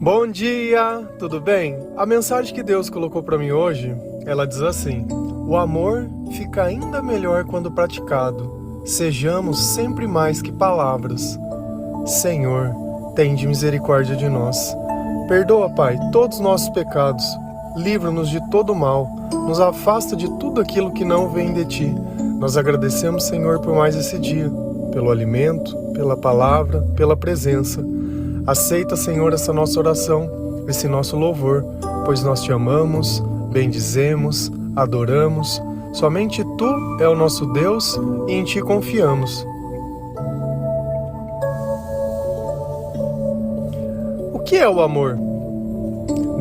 Bom dia, tudo bem? A mensagem que Deus colocou para mim hoje, ela diz assim: o amor fica ainda melhor quando praticado. Sejamos sempre mais que palavras. Senhor, tende misericórdia de nós. Perdoa, Pai, todos os nossos pecados. Livra-nos de todo mal. Nos afasta de tudo aquilo que não vem de Ti. Nós agradecemos, Senhor, por mais esse dia, pelo alimento, pela palavra, pela presença. Aceita, Senhor, essa nossa oração, esse nosso louvor, pois nós Te amamos, bendizemos, adoramos. Somente Tu é o nosso Deus e em Ti confiamos. O que é o amor?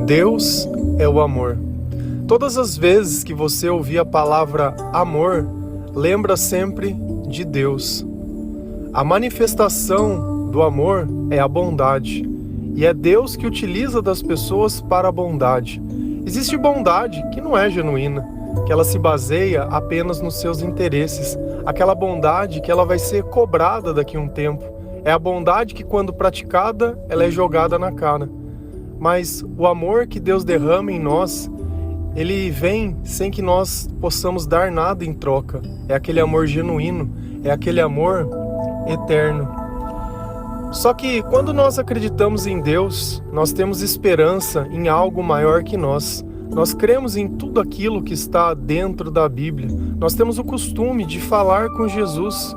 Deus é o amor. Todas as vezes que você ouvir a palavra amor, lembra sempre de Deus. A manifestação do amor é a bondade, e é Deus que utiliza das pessoas para a bondade. Existe bondade que não é genuína, que ela se baseia apenas nos seus interesses, aquela bondade que ela vai ser cobrada daqui a um tempo. É a bondade que, quando praticada, ela é jogada na cara. Mas o amor que Deus derrama em nós, ele vem sem que nós possamos dar nada em troca. É aquele amor genuíno, é aquele amor eterno. Só que quando nós acreditamos em Deus, nós temos esperança em algo maior que nós. Nós cremos em tudo aquilo que está dentro da Bíblia. Nós temos o costume de falar com Jesus.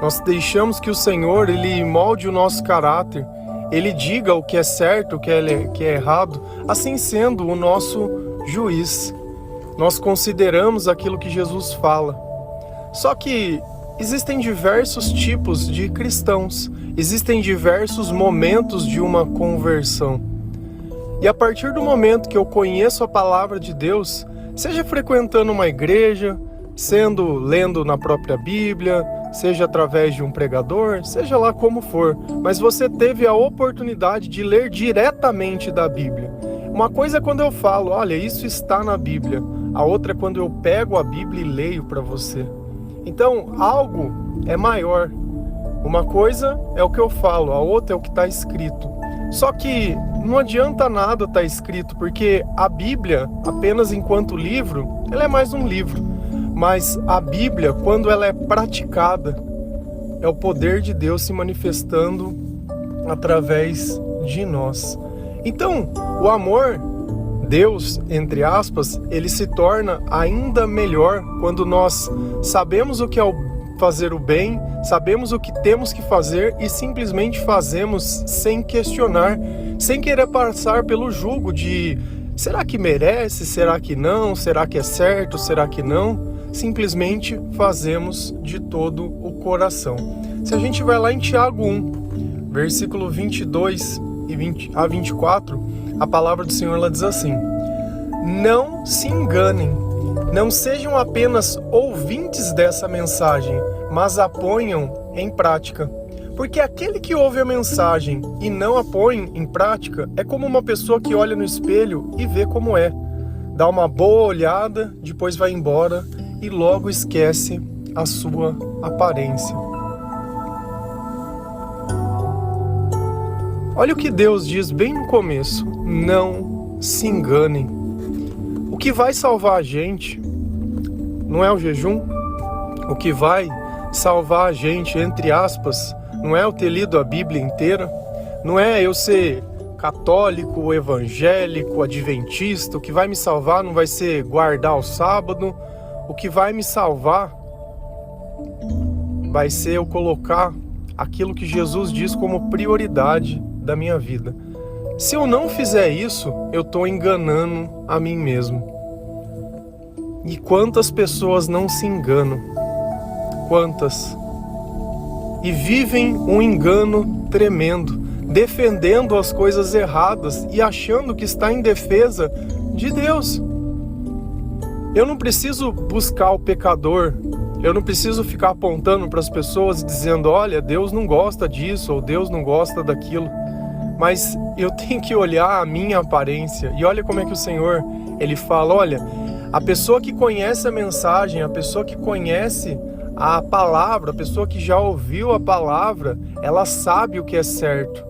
Nós deixamos que o Senhor, Ele molde o nosso caráter. Ele diga o que é certo, o que é errado, assim sendo o nosso juiz. Nós consideramos aquilo que Jesus fala. Só que existem diversos tipos de cristãos, existem diversos momentos de uma conversão. E a partir do momento que eu conheço a palavra de Deus, seja frequentando uma igreja, lendo na própria Bíblia, seja através de um pregador, seja lá como for, mas você teve a oportunidade de ler diretamente da Bíblia. Uma coisa é quando eu falo, olha, isso está na Bíblia. A outra é quando eu pego a Bíblia e leio para você. Então, algo é maior. Uma coisa é o que eu falo, a outra é o que está escrito. Só que não adianta nada estar escrito, porque a Bíblia, apenas enquanto livro, ela é mais um livro. Mas a Bíblia, quando ela é praticada, é o poder de Deus se manifestando através de nós. Então, o amor, Deus, entre aspas, ele se torna ainda melhor quando nós sabemos o que é fazer o bem, sabemos o que temos que fazer e simplesmente fazemos sem questionar, sem querer passar pelo jugo de será que merece, será que não, será que é certo, será que não? Simplesmente fazemos de todo o coração. Se a gente vai lá em Tiago 1, versículo 22 a 24, a palavra do Senhor ela diz assim: não se enganem, não sejam apenas ouvintes dessa mensagem, mas a ponham em prática. Porque aquele que ouve a mensagem e não a põe em prática é como uma pessoa que olha no espelho e vê como é. Dá uma boa olhada, depois vai embora e logo esquece a sua aparência. Olha o que Deus diz bem no começo: não se enganem. O que vai salvar a gente não é o jejum. O que vai salvar a gente, entre aspas, não é eu ter lido a Bíblia inteira, não é eu ser católico, evangélico, adventista. O que vai me salvar não vai ser guardar o sábado. O que vai me salvar vai ser eu colocar aquilo que Jesus diz como prioridade da minha vida. Se eu não fizer isso, eu estou enganando a mim mesmo. E quantas pessoas não se enganam? Quantas? E vivem um engano tremendo, defendendo as coisas erradas e achando que está em defesa de Deus. Eu não preciso buscar o pecador, eu não preciso ficar apontando para as pessoas e dizendo, olha, Deus não gosta disso ou Deus não gosta daquilo. Mas eu tenho que olhar a minha aparência. E olha como é que o Senhor, Ele fala, olha, a pessoa que conhece a mensagem, a pessoa que conhece a palavra, a pessoa que já ouviu a palavra, ela sabe o que é certo.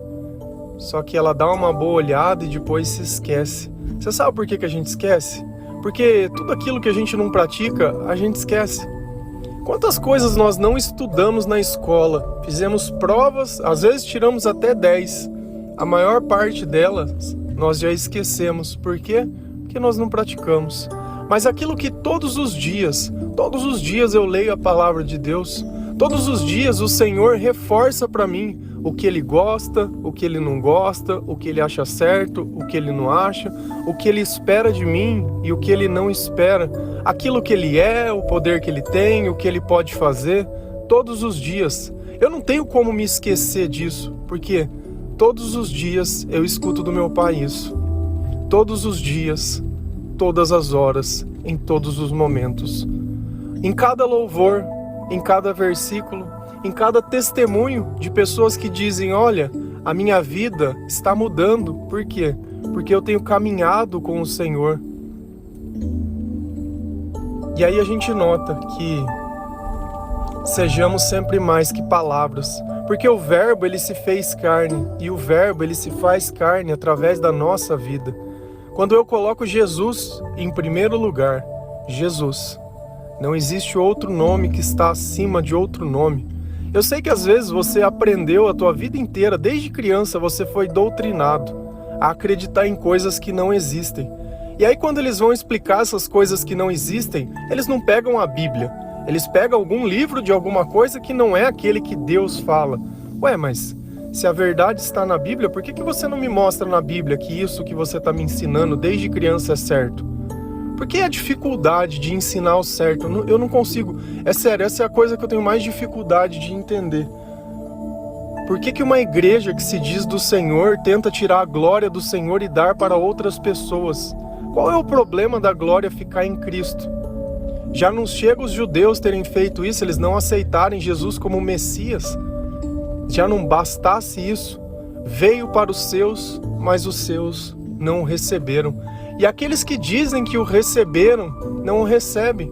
só que ela dá uma boa olhada e depois se esquece. Você sabe por que a gente esquece? Porque tudo aquilo que a gente não pratica, a gente esquece. Quantas coisas nós não estudamos na escola? Fizemos provas, às vezes tiramos até 10. A maior parte delas nós já esquecemos. Por quê? Porque nós não praticamos. Mas aquilo que todos os dias eu leio a palavra de Deus, todos os dias o Senhor reforça para mim o que Ele gosta, o que Ele não gosta, o que Ele acha certo, o que Ele não acha, o que Ele espera de mim e o que Ele não espera, aquilo que Ele é, o poder que Ele tem, o que Ele pode fazer, todos os dias. Eu não tenho como me esquecer disso, porque todos os dias eu escuto do meu Pai isso. Todos os dias, todas as horas, em todos os momentos. Em cada louvor, em cada versículo, em cada testemunho de pessoas que dizem, olha, a minha vida está mudando. Por quê? Porque eu tenho caminhado com o Senhor. E aí a gente nota que sejamos sempre mais que palavras, porque o Verbo ele se fez carne, e o Verbo ele se faz carne através da nossa vida. Quando eu coloco Jesus em primeiro lugar, Jesus, não existe outro nome que está acima de outro nome. Eu sei que às vezes você aprendeu a tua vida inteira, desde criança você foi doutrinado a acreditar em coisas que não existem. E aí quando eles vão explicar essas coisas que não existem, eles não pegam a Bíblia. Eles pegam algum livro de alguma coisa que não é aquele que Deus fala. Ué, mas se a verdade está na Bíblia, por que você não me mostra na Bíblia que isso que você está me ensinando desde criança é certo? Por que a dificuldade de ensinar o certo? Eu não consigo. É sério, essa é a coisa que eu tenho mais dificuldade de entender. Por que uma igreja que se diz do Senhor tenta tirar a glória do Senhor e dar para outras pessoas? Qual é o problema da glória ficar em Cristo? Já não chega os judeus terem feito isso, eles não aceitarem Jesus como Messias? Já não bastasse isso? Veio para os seus, mas os seus não o receberam. E aqueles que dizem que o receberam, não o recebem.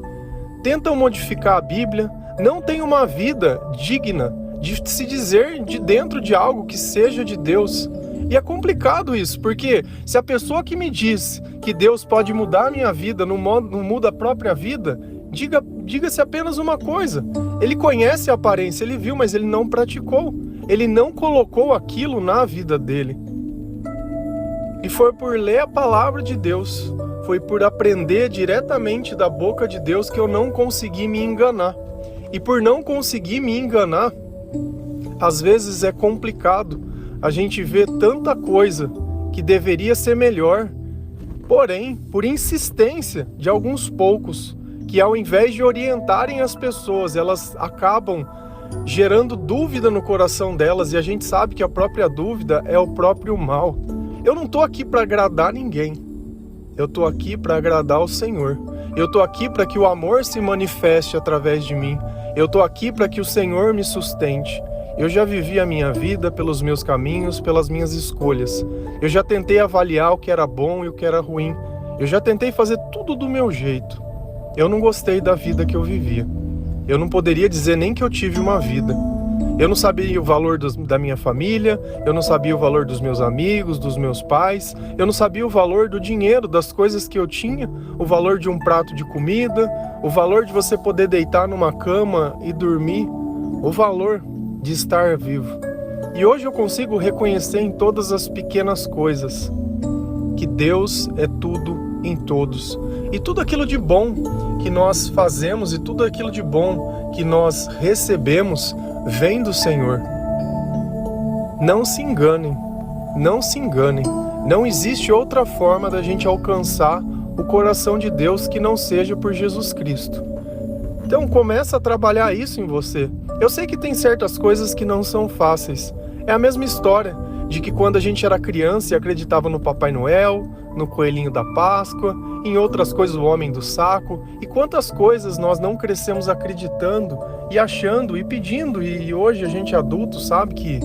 Tentam modificar a Bíblia, não têm uma vida digna de se dizer de dentro de algo que seja de Deus. E é complicado isso, porque se a pessoa que me diz que Deus pode mudar a minha vida, não muda a própria vida, diga-se apenas uma coisa. Ele conhece a aparência, ele viu, mas ele não praticou. Ele não colocou aquilo na vida dele. E foi por ler a palavra de Deus, foi por aprender diretamente da boca de Deus que eu não consegui me enganar. E por não conseguir me enganar, às vezes é complicado. A gente vê tanta coisa que deveria ser melhor, porém, por insistência de alguns poucos, que ao invés de orientarem as pessoas, elas acabam gerando dúvida no coração delas, e a gente sabe que a própria dúvida é o próprio mal. Eu não estou aqui para agradar ninguém, eu estou aqui para agradar o Senhor. Eu estou aqui para que o amor se manifeste através de mim. Eu estou aqui para que o Senhor me sustente. Eu já vivi a minha vida pelos meus caminhos, pelas minhas escolhas. Eu já tentei avaliar o que era bom e o que era ruim. Eu já tentei fazer tudo do meu jeito. Eu não gostei da vida que eu vivia. Eu não poderia dizer nem que eu tive uma vida. Eu não sabia o valor da minha família, eu não sabia o valor dos meus amigos, dos meus pais, eu não sabia o valor do dinheiro, das coisas que eu tinha, o valor de um prato de comida, o valor de você poder deitar numa cama e dormir, o valor de estar vivo. E hoje eu consigo reconhecer em todas as pequenas coisas que Deus é tudo em todos. E tudo aquilo de bom que nós fazemos e tudo aquilo de bom que nós recebemos vem do Senhor. Não se enganem, não se enganem. Não existe outra forma da gente alcançar o coração de Deus que não seja por Jesus Cristo. Então começa a trabalhar isso em você. Eu sei que tem certas coisas que não são fáceis. É a mesma história de que quando a gente era criança e acreditava no Papai Noel, no Coelhinho da Páscoa, em outras coisas, o Homem do Saco, e quantas coisas nós não crescemos acreditando e achando e pedindo, e hoje a gente adulto sabe que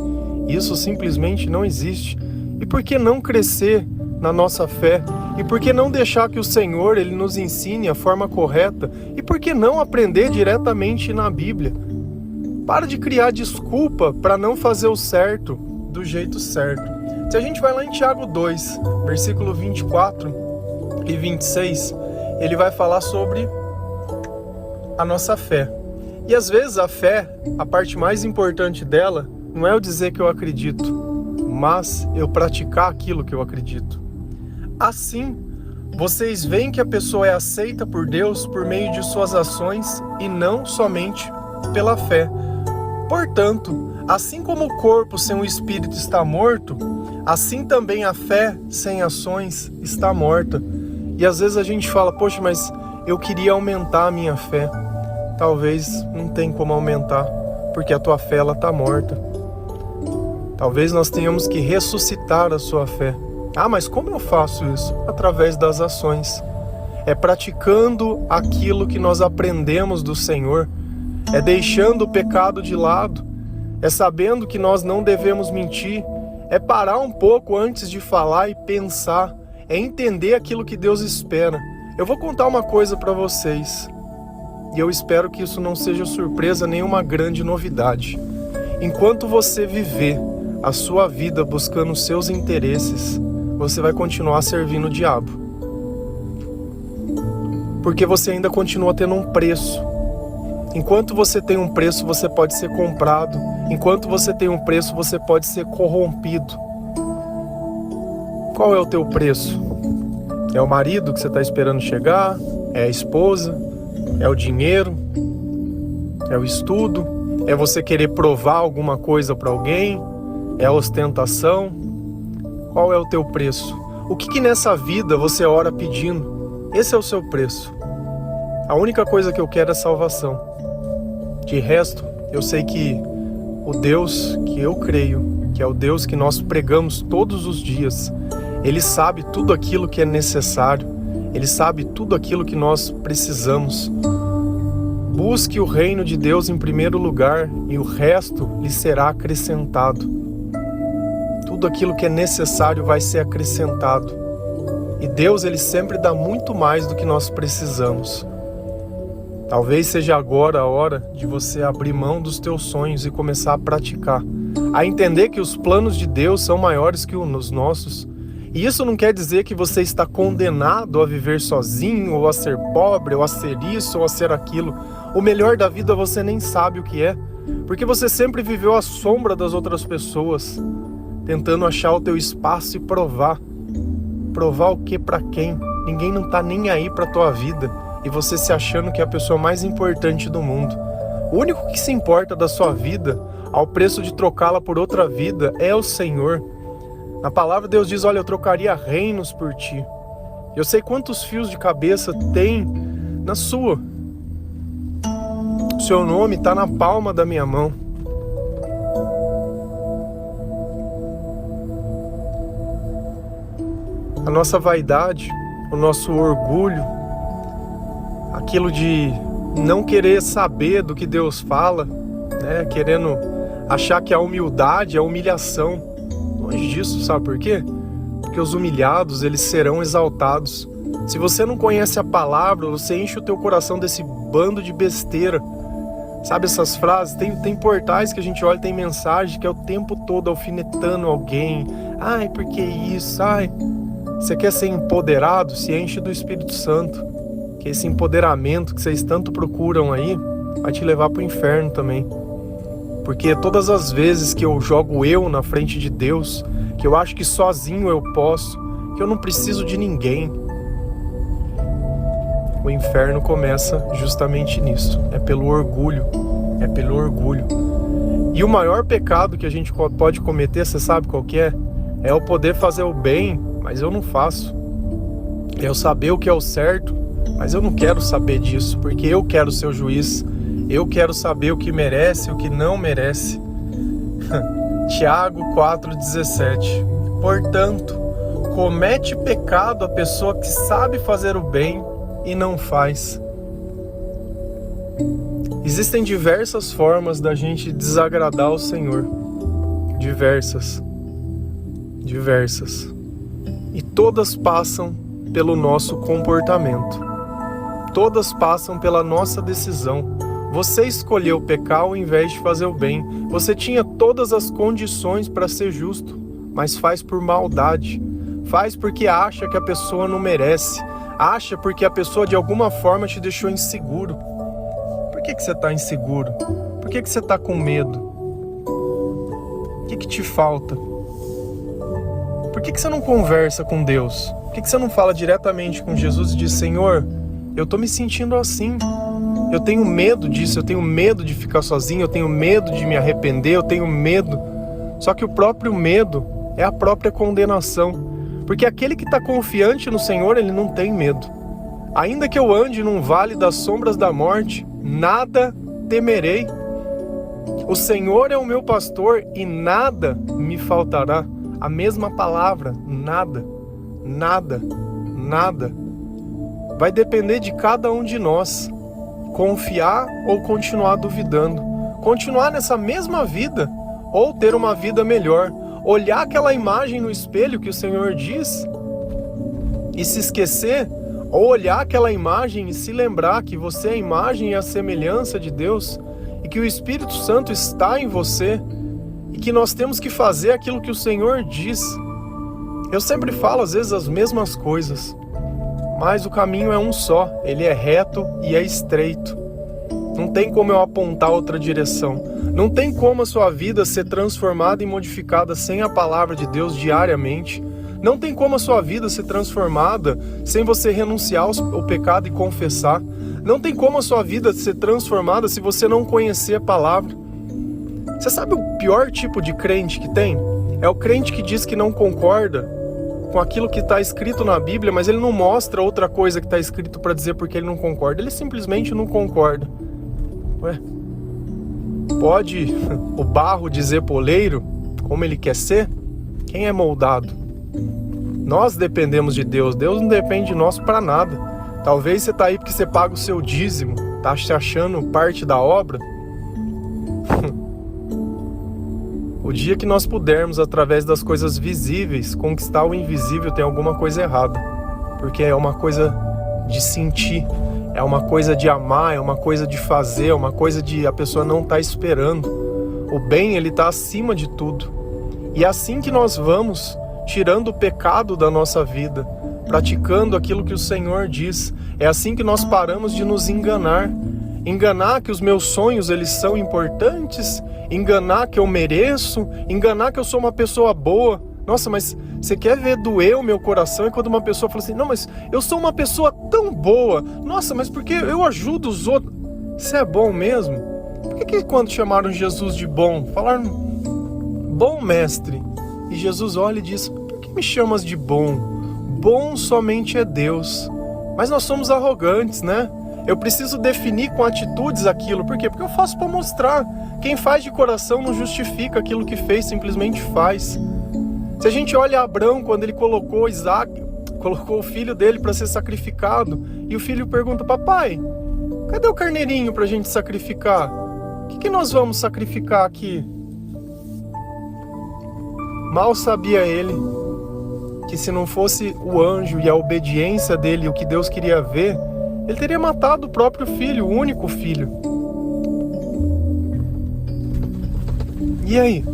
isso simplesmente não existe. E por que não crescer na nossa fé? E por que não deixar que o Senhor ele nos ensine a forma correta? E por que não aprender diretamente na Bíblia? Para de criar desculpa para não fazer o certo do jeito certo. Se a gente vai lá em Tiago 2, versículo 24 e 26, ele vai falar sobre a nossa fé. E às vezes a fé, a parte mais importante dela, não é eu dizer que eu acredito, mas eu praticar aquilo que eu acredito. Assim, vocês veem que a pessoa é aceita por Deus por meio de suas ações e não somente pela fé. Portanto, assim como o corpo sem o espírito está morto, assim também a fé sem ações está morta. E às vezes a gente fala, poxa, mas eu queria aumentar a minha fé. Talvez não tem como aumentar, porque a tua fé ela está morta. Talvez nós tenhamos que ressuscitar a sua fé. Ah, mas como eu faço isso? Através das ações. É praticando aquilo que nós aprendemos do Senhor. É deixando o pecado de lado. É sabendo que nós não devemos mentir. É parar um pouco antes de falar e pensar. É entender aquilo que Deus espera. Eu vou contar uma coisa para vocês. E eu espero que isso não seja surpresa nem uma grande novidade. Enquanto você viver a sua vida buscando os seus interesses, você vai continuar servindo o diabo. Porque você ainda continua tendo um preço. Enquanto você tem um preço, você pode ser comprado. Enquanto você tem um preço, você pode ser corrompido. Qual é o teu preço? É o marido que você está esperando chegar? É a esposa? É o dinheiro? É o estudo? É você querer provar alguma coisa para alguém? É a ostentação? Qual é o teu preço? O que nessa vida você ora pedindo? Esse é o seu preço. A única coisa que eu quero é salvação. De resto, eu sei que o Deus que eu creio, que é o Deus que nós pregamos todos os dias, Ele sabe tudo aquilo que é necessário. Ele sabe tudo aquilo que nós precisamos. Busque o reino de Deus em primeiro lugar e o resto lhe será acrescentado. Tudo aquilo que é necessário vai ser acrescentado. E Deus, Ele sempre dá muito mais do que nós precisamos. Talvez seja agora a hora de você abrir mão dos teus sonhos e começar a praticar. A entender que os planos de Deus são maiores que os nossos. E isso não quer dizer que você está condenado a viver sozinho, ou a ser pobre, ou a ser isso, ou a ser aquilo. O melhor da vida você nem sabe o que é, porque você sempre viveu à sombra das outras pessoas, tentando achar o teu espaço e provar. Provar o que para quem? Ninguém não tá nem aí pra tua vida, e você se achando que é a pessoa mais importante do mundo. O único que se importa da sua vida, ao preço de trocá-la por outra vida, é o Senhor. Na palavra Deus diz, olha, eu trocaria reinos por ti. Eu sei quantos fios de cabeça tem na sua. O seu nome está na palma da minha mão. A nossa vaidade, o nosso orgulho, aquilo de não querer saber do que Deus fala, né? Querendo achar que a humildade é a humilhação. Longe disso, sabe por quê? Porque os humilhados, eles serão exaltados. Se você não conhece a palavra, você enche o teu coração desse bando de besteira. Sabe essas frases? Tem portais que a gente olha, tem mensagem que é o tempo todo alfinetando alguém. Ai, por que isso? Ai. Você quer ser empoderado? Se enche do Espírito Santo. Que esse empoderamento que vocês tanto procuram aí vai te levar para o inferno também. Porque todas as vezes que eu jogo eu na frente de Deus, que eu acho que sozinho eu posso, que eu não preciso de ninguém, o inferno começa justamente nisso. É pelo orgulho. É pelo orgulho. E o maior pecado que a gente pode cometer, você sabe qual que é? É eu poder fazer o bem, mas eu não faço. É eu saber o que é o certo, mas eu não quero saber disso, porque eu quero ser o juiz. Eu quero saber o que merece e o que não merece. Tiago 4,17. Portanto, comete pecado a pessoa que sabe fazer o bem e não faz. Existem diversas formas da gente desagradar o Senhor. Diversas. E todas passam pelo nosso comportamento. Todas passam pela nossa decisão. Você escolheu pecar ao invés de fazer o bem. Você tinha todas as condições para ser justo, mas faz por maldade. Faz porque acha que a pessoa não merece. Acha porque a pessoa de alguma forma te deixou inseguro. Por que você está inseguro? Por que você está com medo? O que te falta? Por que você não conversa com Deus? Por que você não fala diretamente com Jesus e diz: Senhor, eu estou me sentindo assim. Eu tenho medo disso, eu tenho medo de ficar sozinho, eu tenho medo de me arrepender, eu tenho medo. Só que o próprio medo é a própria condenação. Porque aquele que está confiante no Senhor, ele não tem medo. Ainda que eu ande num vale das sombras da morte, nada temerei. O Senhor é o meu pastor e nada me faltará. A mesma palavra, nada, nada, nada. Vai depender de cada um de nós. Confiar ou continuar duvidando. Continuar nessa mesma vida ou ter uma vida melhor. Olhar aquela imagem no espelho que o Senhor diz e se esquecer, ou olhar aquela imagem e se lembrar que você é a imagem e a semelhança de Deus e que o Espírito Santo está em você e que nós temos que fazer aquilo que o Senhor diz. Eu sempre falo às vezes as mesmas coisas, mas o caminho é um só, ele é reto e é estreito. Não tem como eu apontar outra direção. Não tem como a sua vida ser transformada e modificada sem a palavra de Deus diariamente. Não tem como a sua vida ser transformada sem você renunciar ao pecado e confessar. Não tem como a sua vida ser transformada se você não conhecer a palavra. Você sabe o pior tipo de crente que tem? É o crente que diz que não concorda com aquilo que está escrito na Bíblia, mas ele não mostra outra coisa que está escrito para dizer porque ele não concorda. Ele simplesmente não concorda. Ué, pode o barro dizer poleiro como ele quer ser? Quem é moldado? Nós dependemos de Deus. Deus não depende de nós para nada. Talvez você está aí porque você paga o seu dízimo, está se achando parte da obra. O dia que nós pudermos, através das coisas visíveis, conquistar o invisível, tem alguma coisa errada. Porque é uma coisa de sentir, é uma coisa de amar, é uma coisa de fazer, é uma coisa de a pessoa não estar esperando. O bem, ele está acima de tudo. E é assim que nós vamos tirando o pecado da nossa vida, praticando aquilo que o Senhor diz. É assim que nós paramos de nos enganar. Enganar que os meus sonhos, eles são importantes, enganar que eu mereço, enganar que eu sou uma pessoa boa. Nossa, mas você quer ver doer o meu coração? É quando uma pessoa fala assim: não, mas eu sou uma pessoa tão boa. Nossa, mas porque eu ajudo os outros. Isso é bom mesmo? Por que quando chamaram Jesus de bom, falaram bom mestre? E Jesus olha e diz: por que me chamas de bom? Bom somente é Deus. Mas nós somos arrogantes, né? Eu preciso definir com atitudes aquilo. Por quê? Porque eu faço para mostrar. Quem faz de coração não justifica aquilo que fez, simplesmente faz. Se a gente olha Abraão, quando ele colocou Isaac, colocou o filho dele para ser sacrificado, e o filho pergunta: papai, cadê o carneirinho para a gente sacrificar? O que nós vamos sacrificar aqui? Mal sabia ele que se não fosse o anjo e a obediência dele, o que Deus queria ver, ele teria matado o próprio filho, o único filho. E aí?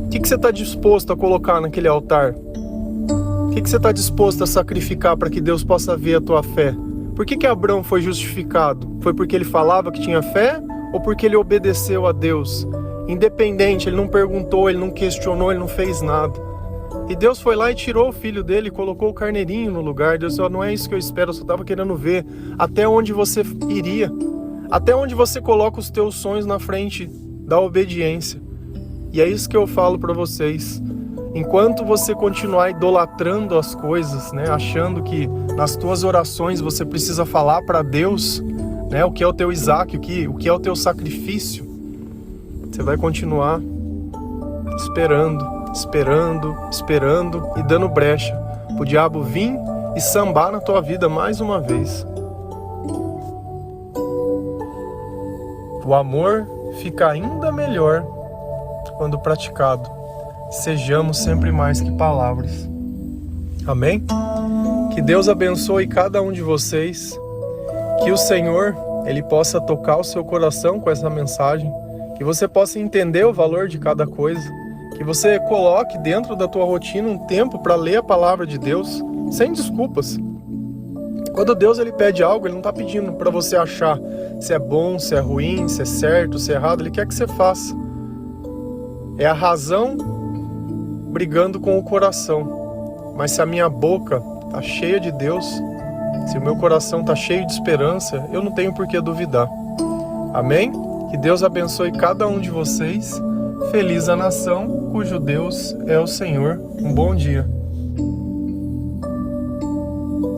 O que você está disposto a colocar naquele altar? O que você está disposto a sacrificar para que Deus possa ver a tua fé? Por que Abraão foi justificado? Foi porque ele falava que tinha fé ou porque ele obedeceu a Deus? Independente, ele não perguntou, ele não questionou, ele não fez nada. E Deus foi lá e tirou o filho dele e colocou o carneirinho no lugar. Deus disse: não é isso que eu espero, eu só estava querendo ver até onde você iria. Até onde você coloca os teus sonhos na frente da obediência. E é isso que eu falo para vocês. Enquanto você continuar idolatrando as coisas, né, achando que nas tuas orações você precisa falar para Deus, né, o que é o teu Isaac, o que é o teu sacrifício, você vai continuar esperando e dando brecha pro diabo vir e sambar na tua vida mais uma vez. O amor fica ainda melhor quando praticado. Sejamos sempre mais que palavras. Amém? Que Deus abençoe cada um de vocês. Que o Senhor, Ele possa tocar o seu coração com essa mensagem. Que que você possa entender o valor de cada coisa, que você coloque dentro da tua rotina um tempo para ler a palavra de Deus, sem desculpas. Quando Deus ele pede algo, ele não está pedindo para você achar se é bom, se é ruim, se é certo, se é errado, ele quer que você faça. É a razão brigando com o coração. Mas se a minha boca está cheia de Deus, se o meu coração está cheio de esperança, eu não tenho por que duvidar. Amém? Que Deus abençoe cada um de vocês. Feliz a nação cujo Deus é o Senhor. Um bom dia.